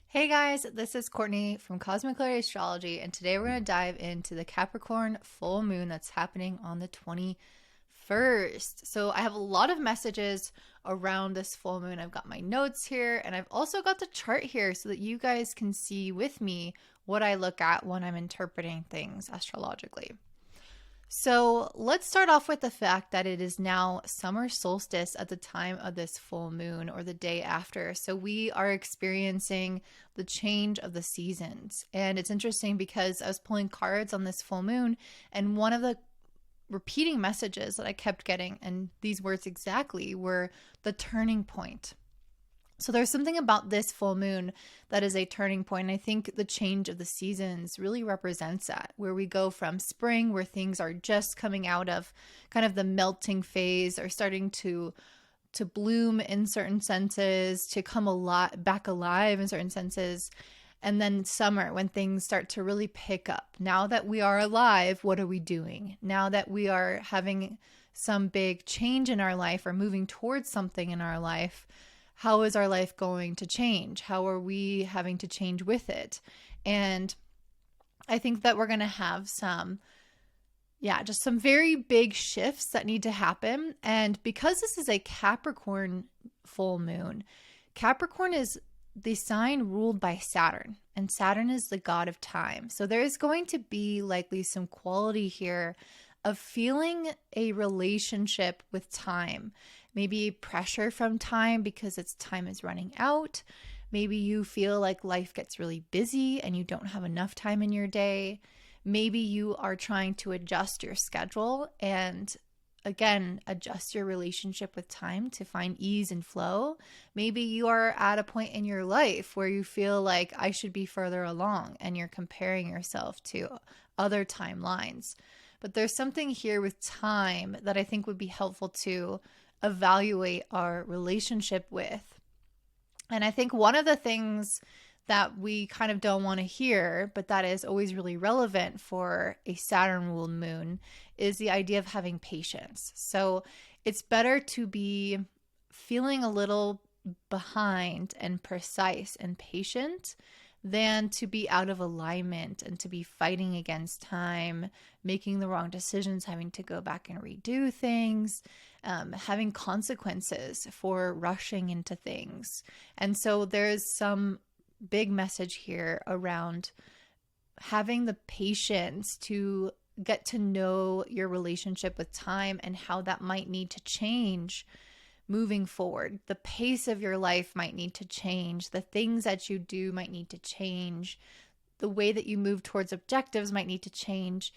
Hey guys, this is Courtney from Cosmic Clarity Astrology, and today we're going to dive into the Capricorn full moon that's happening on the 21st. So, I have a lot of messages around this full moon. I've got my notes here, and I've also got the chart here so that you guys can see with me what I look at when I'm interpreting things astrologically. So let's start off with the fact that it is now summer solstice at the time of this full moon or the day after. So we are experiencing the change of the seasons. And it's interesting because I was pulling cards on this full moon, and one of the repeating messages that I kept getting, and these words exactly, were the turning point. So there's something about this full moon that is a turning point. I think the change of the seasons really represents that, where we go from spring, where things are just coming out of kind of the melting phase, or starting to bloom in certain senses, to come back alive in certain senses. And then summer, when things start to really pick up. Now that we are alive, what are we doing? Now that we are having some big change in our life or moving towards something in our life, how is our life going to change? How are we having to change with it? And I think that we're going to have just some very big shifts that need to happen. And because this is a Capricorn full moon, Capricorn is the sign ruled by Saturn, and Saturn is the god of time. So there is going to be likely some quality here of feeling a relationship with time. Maybe pressure from time because its time is running out. Maybe you feel like life gets really busy and you don't have enough time in your day. Maybe you are trying to adjust your schedule and, again, adjust your relationship with time to find ease and flow. Maybe you are at a point in your life where you feel like I should be further along and you're comparing yourself to other timelines. But there's something here with time that I think would be helpful to evaluate our relationship with. And I think one of the things that we kind of don't want to hear, but that is always really relevant for a Saturn ruled moon, is the idea of having patience. So it's better to be feeling a little behind and precise and patient than to be out of alignment and to be fighting against time, making the wrong decisions, having to go back and redo things, having consequences for rushing into things. And so there's some big message here around having the patience to get to know your relationship with time and how that might need to change moving forward. The pace of your life might need to change. The things that you do might need to change. The way that you move towards objectives might need to change.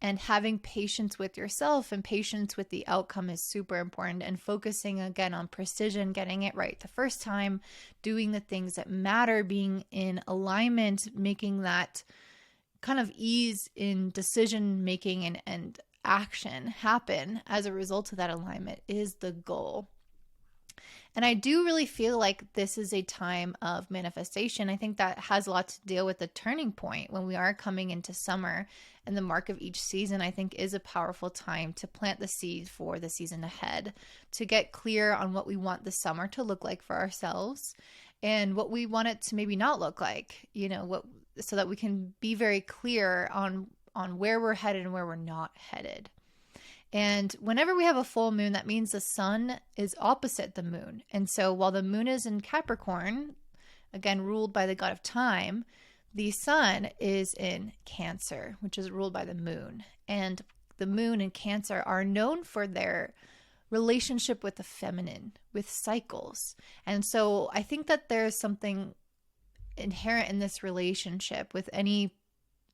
And having patience with yourself and patience with the outcome is super important. And focusing again on precision, getting it right the first time, doing the things that matter, being in alignment, making that kind of ease in decision making and action happen as a result of that alignment is the goal. And I do really feel like this is a time of manifestation. I think that has a lot to deal with the turning point when we are coming into summer, and the mark of each season, I think, is a powerful time to plant the seed for the season ahead, to get clear on what we want the summer to look like for ourselves and what we want it to maybe not look like, so that we can be very clear on where we're headed and where we're not headed. And whenever we have a full moon, that means the sun is opposite the moon. And so while the moon is in Capricorn, again, ruled by the god of time, the sun is in Cancer, which is ruled by the moon. And the moon and Cancer are known for their relationship with the feminine, with cycles. And so I think that there's something inherent in this relationship with any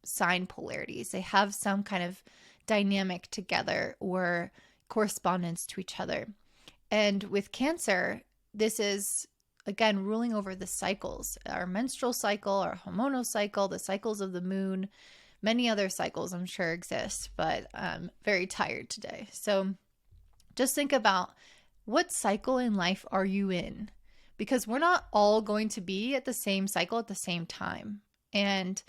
sign polarities. They have some kind of dynamic together or correspondence to each other. And with Cancer, this is, again, ruling over the cycles, our menstrual cycle, our hormonal cycle, the cycles of the moon. Many other cycles I'm sure exist, but I'm very tired today. So just think about, what cycle in life are you in? Because we're not all going to be at the same cycle at the same time. And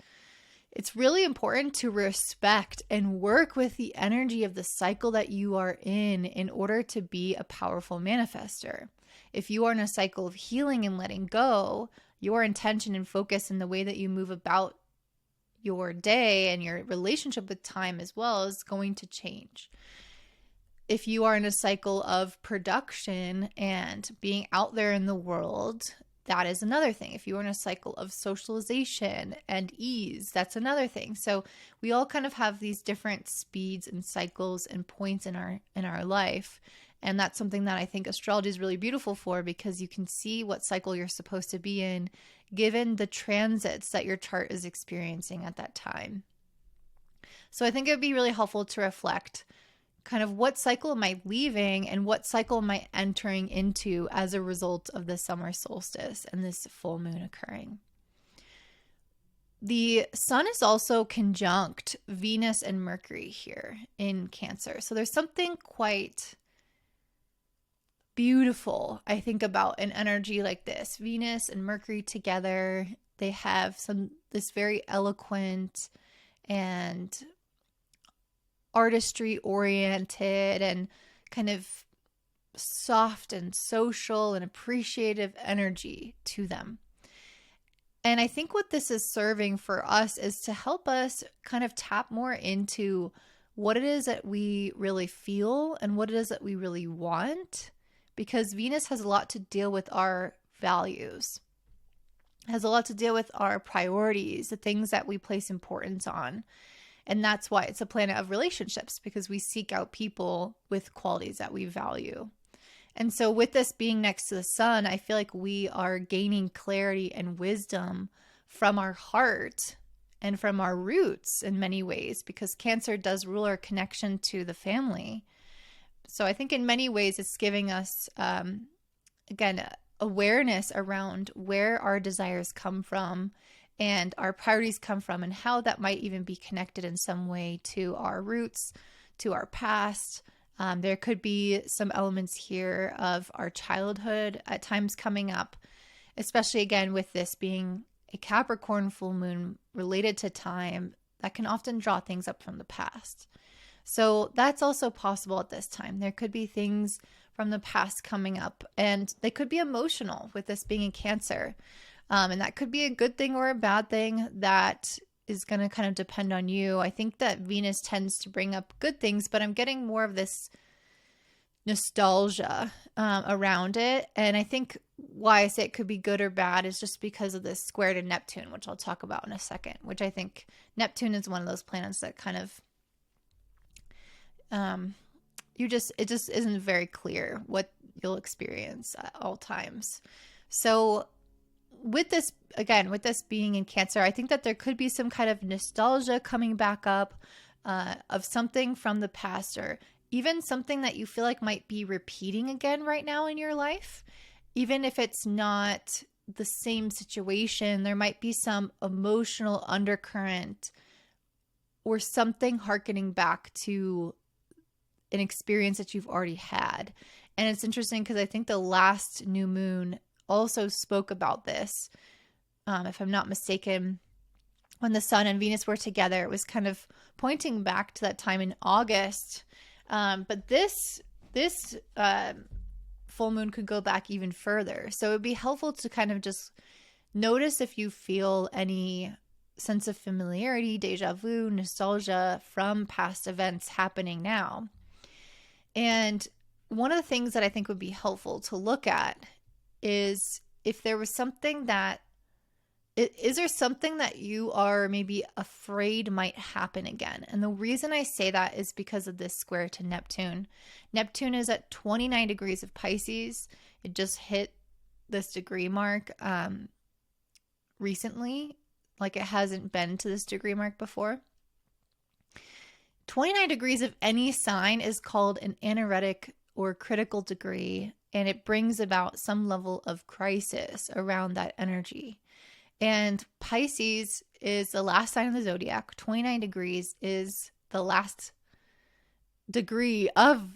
it's really important to respect and work with the energy of the cycle that you are in order to be a powerful manifester. If you are in a cycle of healing and letting go, your intention and focus and the way that you move about your day and your relationship with time as well is going to change. If you are in a cycle of production and being out there in the world, that is another thing. If you're in a cycle of socialization and ease, that's another thing. So we all kind of have these different speeds and cycles and points in our life. And that's something that I think astrology is really beautiful for, because you can see what cycle you're supposed to be in given the transits that your chart is experiencing at that time. So I think it would be really helpful to reflect kind of what cycle am I leaving and what cycle am I entering into as a result of the summer solstice and this full moon occurring. The sun is also conjunct Venus and Mercury here in Cancer. So there's something quite beautiful, I think, about an energy like this. Venus and Mercury together, they have this very eloquent and artistry oriented and kind of soft and social and appreciative energy to them. And I think what this is serving for us is to help us kind of tap more into what it is that we really feel and what it is that we really want, because Venus has a lot to deal with our values, has a lot to deal with our priorities, the things that we place importance on. And that's why it's a planet of relationships, because we seek out people with qualities that we value. And so with this being next to the sun, I feel like we are gaining clarity and wisdom from our heart and from our roots in many ways, because Cancer does rule our connection to the family. So I think in many ways it's giving us, again, awareness around where our desires come from and our priorities come from, and how that might even be connected in some way to our roots, to our past. There could be some elements here of our childhood at times coming up, especially again with this being a Capricorn full moon related to time that can often draw things up from the past. So that's also possible at this time. There could be things from the past coming up, and they could be emotional with this being in Cancer. And that could be a good thing or a bad thing. That is going to kind of depend on you. I think that Venus tends to bring up good things, but I'm getting more of this nostalgia around it. And I think why I say it could be good or bad is just because of this square to Neptune, which I'll talk about in a second, which I think Neptune is one of those planets that kind of, it just isn't very clear what you'll experience at all times. So with this being in Cancer, I think that there could be some kind of nostalgia coming back up of something from the past, or even something that you feel like might be repeating again right now in your life. Even if it's not the same situation, there might be some emotional undercurrent or something harkening back to an experience that you've already had. And it's interesting because I think the last new moon also spoke about this. If I'm not mistaken, when the sun and Venus were together, it was kind of pointing back to that time in August. But this full moon could go back even further. So it would be helpful to kind of just notice if you feel any sense of familiarity, deja vu, nostalgia from past events happening now. And one of the things that I think would be helpful to look at is if there was something that, is there something that you are maybe afraid might happen again? And the reason I say that is because of this square to Neptune. Neptune is at 29 degrees of Pisces. It just hit this degree mark recently. Like, it hasn't been to this degree mark before. 29 degrees of any sign is called an anaretic or critical degree, and it brings about some level of crisis around that energy. And Pisces is the last sign of the zodiac. 29 degrees is the last degree of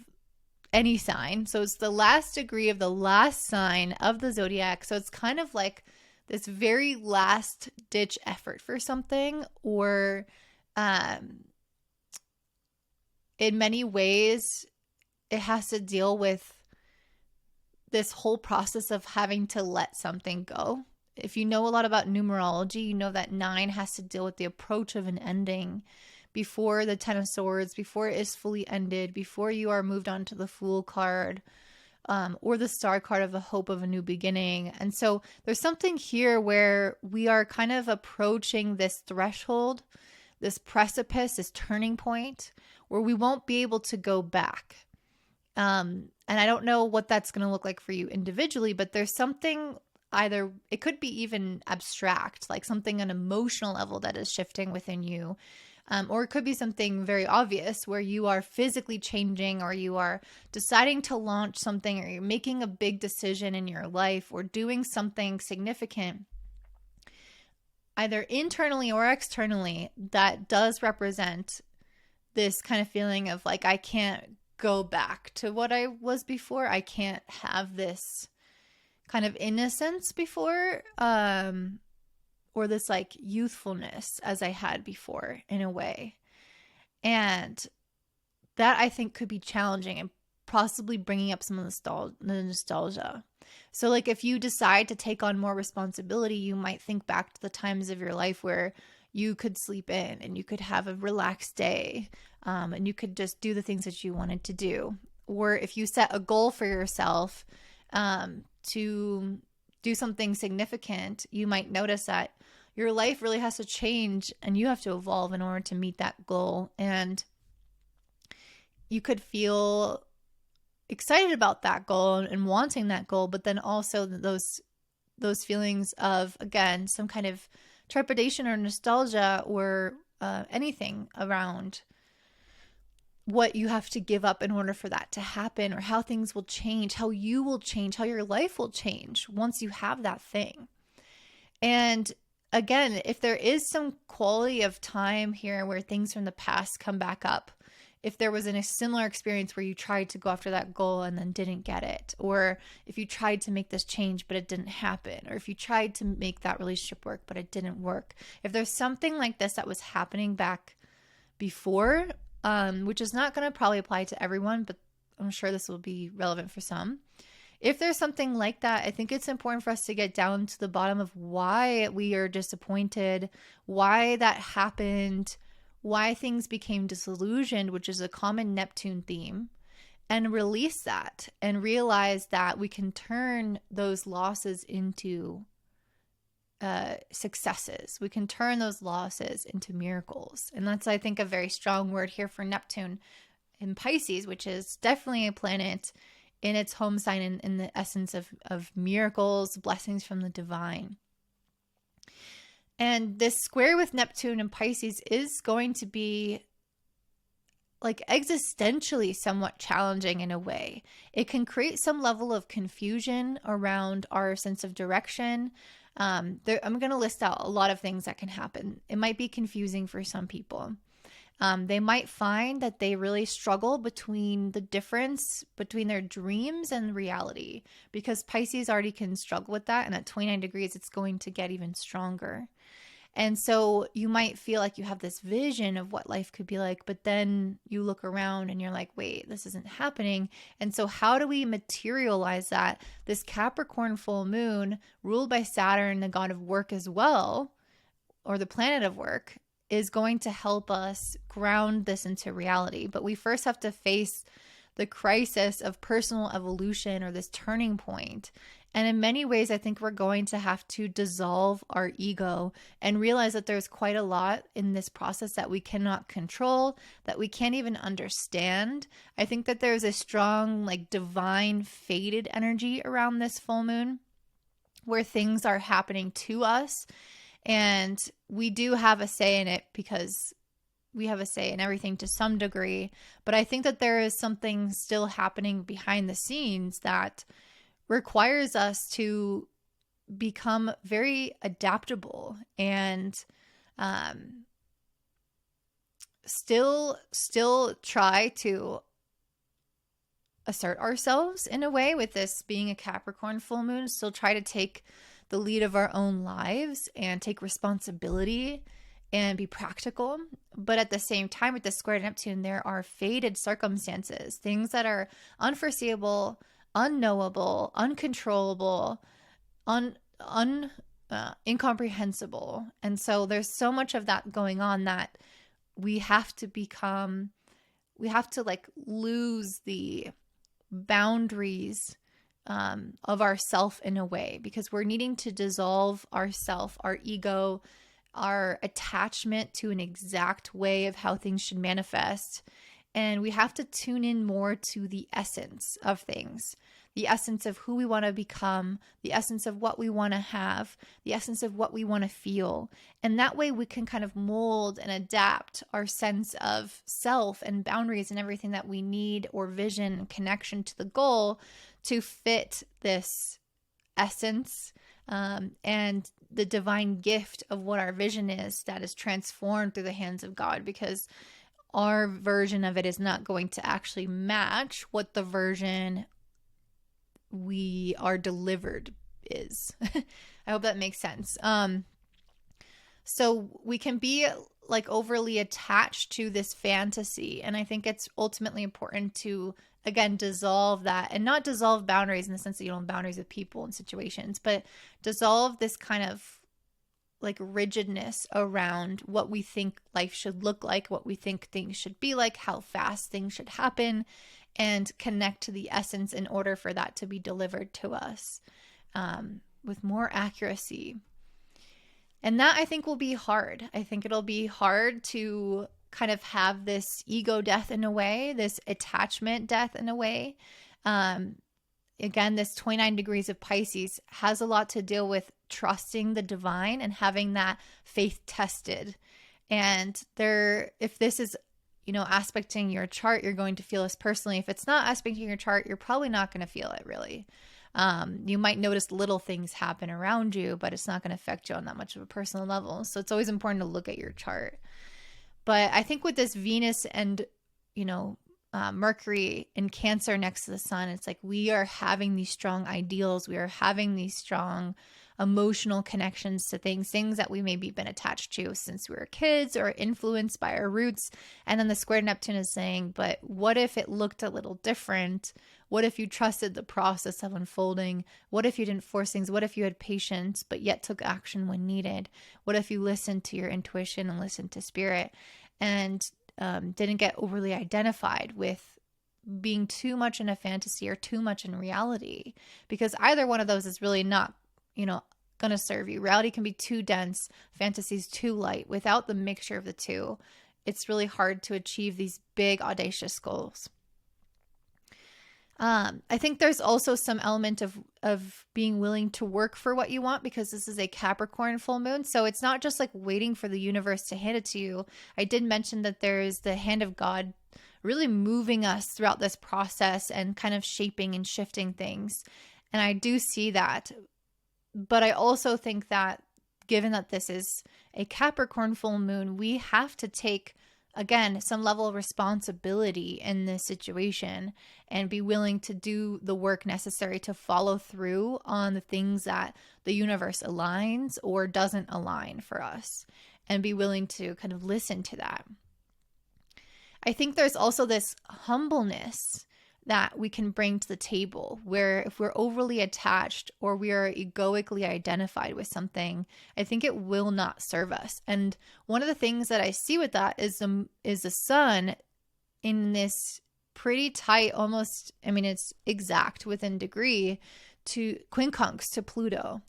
any sign. So it's the last degree of the last sign of the zodiac. So it's kind of like this very last ditch effort for something, or in many ways, it has to deal with this whole process of having to let something go if you know a lot about numerology, you know that 9 has to deal with the approach of an ending before the 10 of Swords, before it is fully ended, before you are moved on to the Fool card, or the Star card of the hope of a new beginning. And so there's something here where we are kind of approaching this threshold, this precipice, this turning point where we won't be able to go back. And I don't know what that's going to look like for you individually, but there's something, either it could be even abstract, like something on an emotional level that is shifting within you. Or it could be something very obvious where you are physically changing, or you are deciding to launch something, or you're making a big decision in your life, or doing something significant, either internally or externally, that does represent this kind of feeling of like, I can't go back to what I was before. I can't have this kind of innocence before, or this like youthfulness as I had before, in a way. And that, I think, could be challenging and possibly bringing up some of the nostalgia. So like if you decide to take on more responsibility, you might think back to the times of your life where you could sleep in and you could have a relaxed day, and you could just do the things that you wanted to do. Or if you set a goal for yourself to do something significant, you might notice that your life really has to change and you have to evolve in order to meet that goal. And you could feel excited about that goal and wanting that goal, but then also those feelings of, again, some kind of trepidation or nostalgia, or anything around what you have to give up in order for that to happen, or how things will change, how you will change, how your life will change once you have that thing. And again, if there is some quality of time here where things from the past come back up, if there was a similar experience where you tried to go after that goal and then didn't get it, or if you tried to make this change but it didn't happen, or if you tried to make that relationship work but it didn't work, if there's something like this that was happening back before, which is not going to probably apply to everyone, but I'm sure this will be relevant for some. If there's something like that, I think it's important for us to get down to the bottom of why we are disappointed, why that happened, why things became disillusioned, which is a common Neptune theme, and release that and realize that we can turn those losses into successes. We can turn those losses into miracles. And that's, I think, a very strong word here for Neptune in Pisces, which is definitely a planet in its home sign in the essence of miracles, blessings from the divine. And this square with Neptune and Pisces is going to be like existentially somewhat challenging in a way. It can create some level of confusion around our sense of direction. I'm going to list out a lot of things that can happen. It might be confusing for some people. They might find that they really struggle between the difference between their dreams and reality, because Pisces already can struggle with that. And at 29 degrees, it's going to get even stronger. And so you might feel like you have this vision of what life could be like, but then you look around and you're like, wait, this isn't happening. And so how do we materialize that? This Capricorn full moon, ruled by Saturn, the god of work as well, or the planet of work, is going to help us ground this into reality. But we first have to face the crisis of personal evolution, or this turning point. And in many ways, I think we're going to have to dissolve our ego and realize that there's quite a lot in this process that we cannot control, that we can't even understand. I think that there's a strong, like, divine fated energy around this full moon where things are happening to us. And we do have a say in it, because we have a say in everything to some degree. But I think that there is something still happening behind the scenes that requires us to become very adaptable and still try to assert ourselves in a way, with this being a Capricorn full moon, still try to take the lead of our own lives and take responsibility and be practical. But at the same time, with the square Neptune, there are fated circumstances, things that are unforeseeable, unknowable, uncontrollable, incomprehensible. And so there's so much of that going on that we have to like lose the boundaries of ourself in a way, because we're needing to dissolve ourself, our ego, our attachment to an exact way of how things should manifest. And we have to tune in more to the essence of things, the essence of who we want to become, the essence of what we want to have, the essence of what we want to feel. And that way we can kind of mold and adapt our sense of self and boundaries and everything that we need, or vision and connection to the goal, to fit this essence and the divine gift of what our vision is, that is transformed through the hands of God, because our version of it is not going to actually match what the version we are delivered is. I hope that makes sense. So we can be like overly attached to this fantasy. And I think it's ultimately important to, again, dissolve that, and not dissolve boundaries in the sense that you don't have boundaries with people and situations, but dissolve this kind of like rigidness around what we think life should look like, what we think things should be like, how fast things should happen, and connect to the essence in order for that to be delivered to us with more accuracy. And that, I think, will be hard. I think it'll be hard to kind of have this ego death in a way, this attachment death in a way. Again, this 29 degrees of Pisces has a lot to deal with trusting the divine and having that faith tested. And if this is, aspecting your chart, you're going to feel this personally. If it's not aspecting your chart, you're probably not going to feel it really. You might notice little things happen around you, but it's not going to affect you on that much of a personal level. So it's always important to look at your chart. But I think with this Venus and, Mercury in Cancer next to the sun, it's like we are having these strong ideals. We are having these strong emotional connections to things that we maybe been attached to since we were kids or influenced by our roots. And then the square Neptune is saying, but what if it looked a little different? What if you trusted the process of unfolding? What if you didn't force things? What if you had patience, but yet took action when needed? What if you listened to your intuition and listened to spirit and didn't get overly identified with being too much in a fantasy or too much in reality? Because either one of those is really not going to serve you. Reality can be too dense, fantasy's too light. Without the mixture of the two, it's really hard to achieve these big, audacious goals. I think there's also some element of being willing to work for what you want, because this is a Capricorn full moon. So it's not just like waiting for the universe to hand it to you. I did mention that there is the hand of God really moving us throughout this process and kind of shaping and shifting things. And I do see that. But I also think that given that this is a Capricorn full moon, we have to take, again, some level of responsibility in this situation and be willing to do the work necessary to follow through on the things that the universe aligns or doesn't align for us, and be willing to kind of listen to that. I think there's also this humbleness that we can bring to the table, where if we're overly attached or we are egoically identified with something, I think it will not serve us. And one of the things that I see with that is the sun in this pretty tight, almost, it's exact within degree to quincunx to Pluto.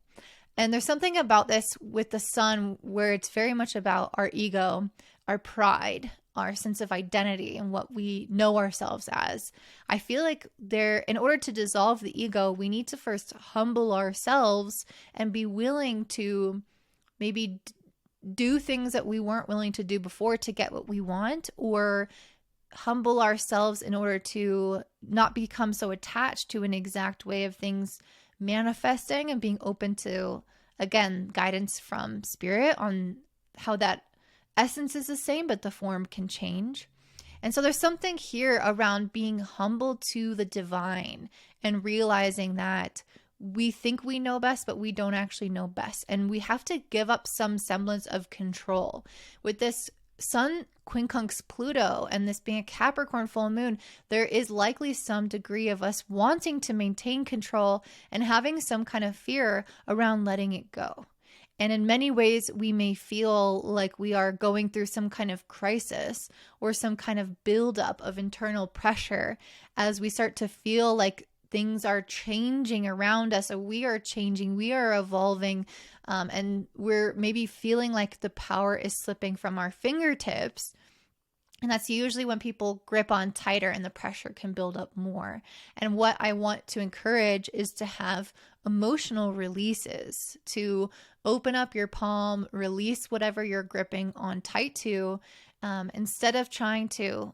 And there's something about this with the sun where it's very much about our ego, our pride, our sense of identity, and what we know ourselves as. I feel like in order to dissolve the ego, we need to first humble ourselves and be willing to maybe do things that we weren't willing to do before to get what we want, or humble ourselves in order to not become so attached to an exact way of things manifesting, and being open to, again, guidance from spirit on how that essence is the same, but the form can change. And so there's something here around being humble to the divine and realizing that we think we know best, but we don't actually know best. And we have to give up some semblance of control. With this sun quincunx Pluto and this being a Capricorn full moon, there is likely some degree of us wanting to maintain control and having some kind of fear around letting it go. And in many ways, we may feel like we are going through some kind of crisis or some kind of buildup of internal pressure as we start to feel like things are changing around us, or we are changing, we are evolving, and we're maybe feeling like the power is slipping from our fingertips. And that's usually when people grip on tighter and the pressure can build up more. And what I want to encourage is to have emotional releases, to open up your palm, release whatever you're gripping on tight to, instead of trying to,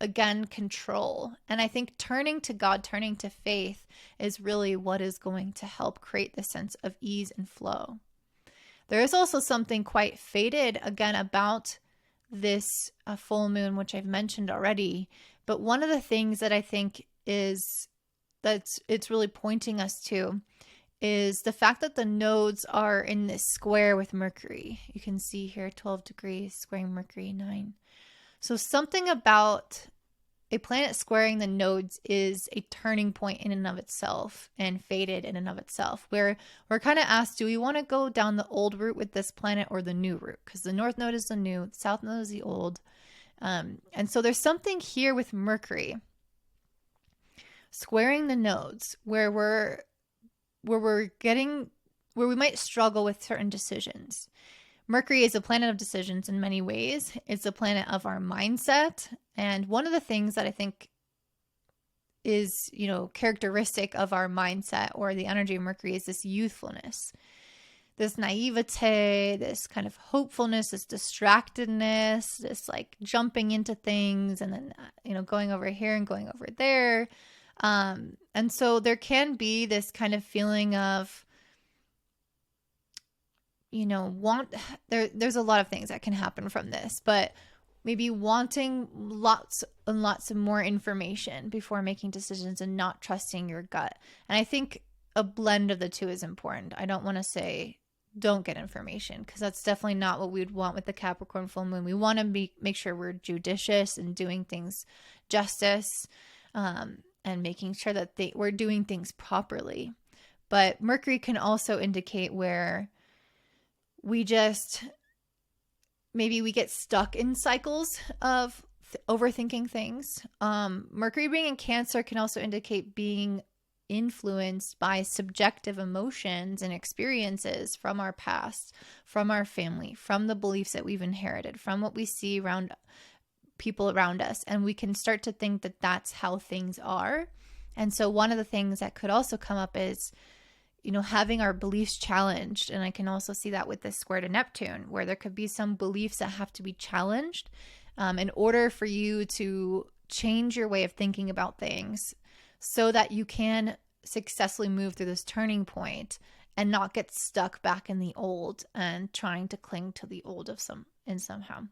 again, control. And I think turning to God, turning to faith is really what is going to help create this sense of ease and flow. There is also something quite fated, again, about this full moon, which I've mentioned already. But one of the things that I think is it's really pointing us to is the fact that the nodes are in this square with Mercury. You can see here 12 degrees squaring Mercury 9. So something about a planet squaring the nodes is a turning point in and of itself, and fated in and of itself, where we're kind of asked, do we want to go down the old route with this planet or the new route? Because the north node is the new, the south node is the old. And so there's something here with Mercury squaring the nodes where we might struggle with certain decisions. Mercury is a planet of decisions in many ways. It's a planet of our mindset. And one of the things that I think is, characteristic of our mindset or the energy of Mercury is this youthfulness, this naivete, this kind of hopefulness, this distractedness, this like jumping into things and then, going over here and going over there. And so there can be this kind of feeling of, there's a lot of things that can happen from this, but maybe wanting lots and lots of more information before making decisions and not trusting your gut. And I think a blend of the two is important. I don't want to say don't get information, because that's definitely not what we would want with the Capricorn full moon. We want to make sure we're judicious and doing things justice, and making sure that we're doing things properly. But Mercury can also indicate where we just, maybe we get stuck in cycles of overthinking things. Mercury being in Cancer can also indicate being influenced by subjective emotions and experiences from our past, from our family, from the beliefs that we've inherited, from what we see around people around us. And we can start to think that that's how things are. And so one of the things that could also come up is, having our beliefs challenged. And I can also see that with this square to Neptune, where there could be some beliefs that have to be challenged in order for you to change your way of thinking about things so that you can successfully move through this turning point and not get stuck back in the old and trying to cling to the old somehow.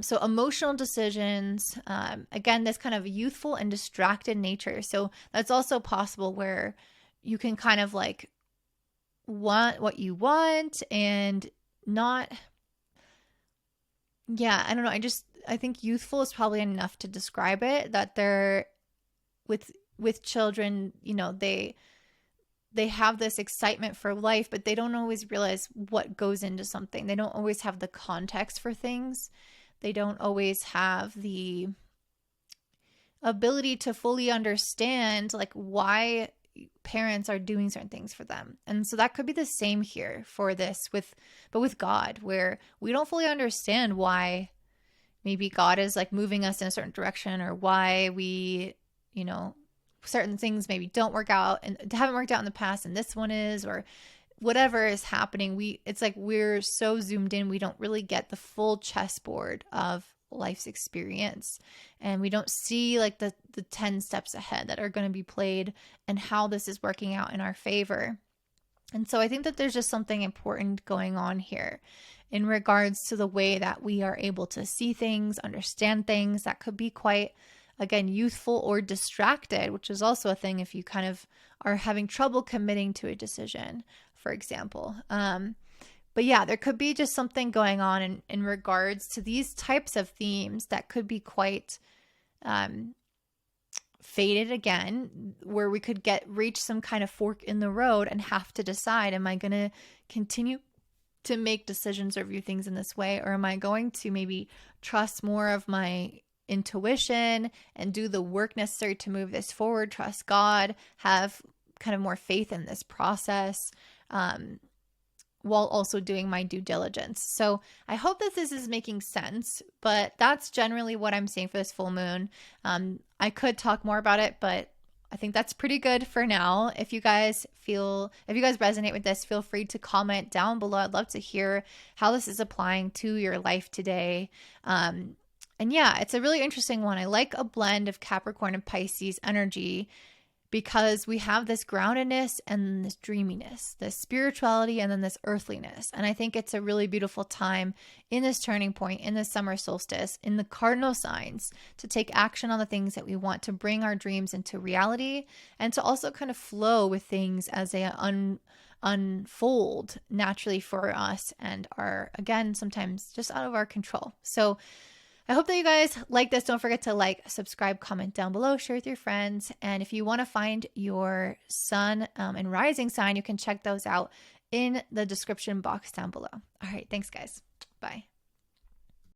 So emotional decisions, again, this kind of youthful and distracted nature. So that's also possible where you can kind of like want what you want and not, I don't know. I think youthful is probably enough to describe it, that they're with children, they have this excitement for life, but they don't always realize what goes into something. They don't always have the context for things. They don't always have the ability to fully understand like why parents are doing certain things for them. And so that could be the same here for this but with God, where we don't fully understand why maybe God is like moving us in a certain direction, or why we, certain things maybe don't work out and haven't worked out in the past and this one is, or whatever is happening. It's like we're so zoomed in, we don't really get the full chessboard of life's experience, and we don't see like the 10 steps ahead that are going to be played and how this is working out in our favor. And so I think that there's just something important going on here in regards to the way that we are able to see things, understand things that could be quite, again, youthful or distracted, which is also a thing if you kind of are having trouble committing to a decision, for example. But yeah, there could be just something going on in regards to these types of themes that could be quite faded again, where we could reach some kind of fork in the road and have to decide, am I going to continue to make decisions or view things in this way, or am I going to maybe trust more of my intuition and do the work necessary to move this forward, trust God, have kind of more faith in this process, while also doing my due diligence. So I hope that this is making sense, but that's generally what I'm seeing for this full moon. I could talk more about it, but I think that's pretty good for now. If you guys resonate with this, feel free to comment down below. I'd love to hear how this is applying to your life today. And yeah, it's a really interesting one. I like a blend of Capricorn and Pisces energy, because we have this groundedness and this dreaminess, this spirituality, and then this earthliness. And I think it's a really beautiful time in this turning point, in this summer solstice, in the cardinal signs, to take action on the things that we want, to bring our dreams into reality, and to also kind of flow with things as they unfold naturally for us and are, again, sometimes just out of our control. So I hope that you guys like this. Don't forget to like, subscribe, comment down below, share with your friends. And if you want to find your sun and rising sign, you can check those out in the description box down below. All right. Thanks, guys. Bye.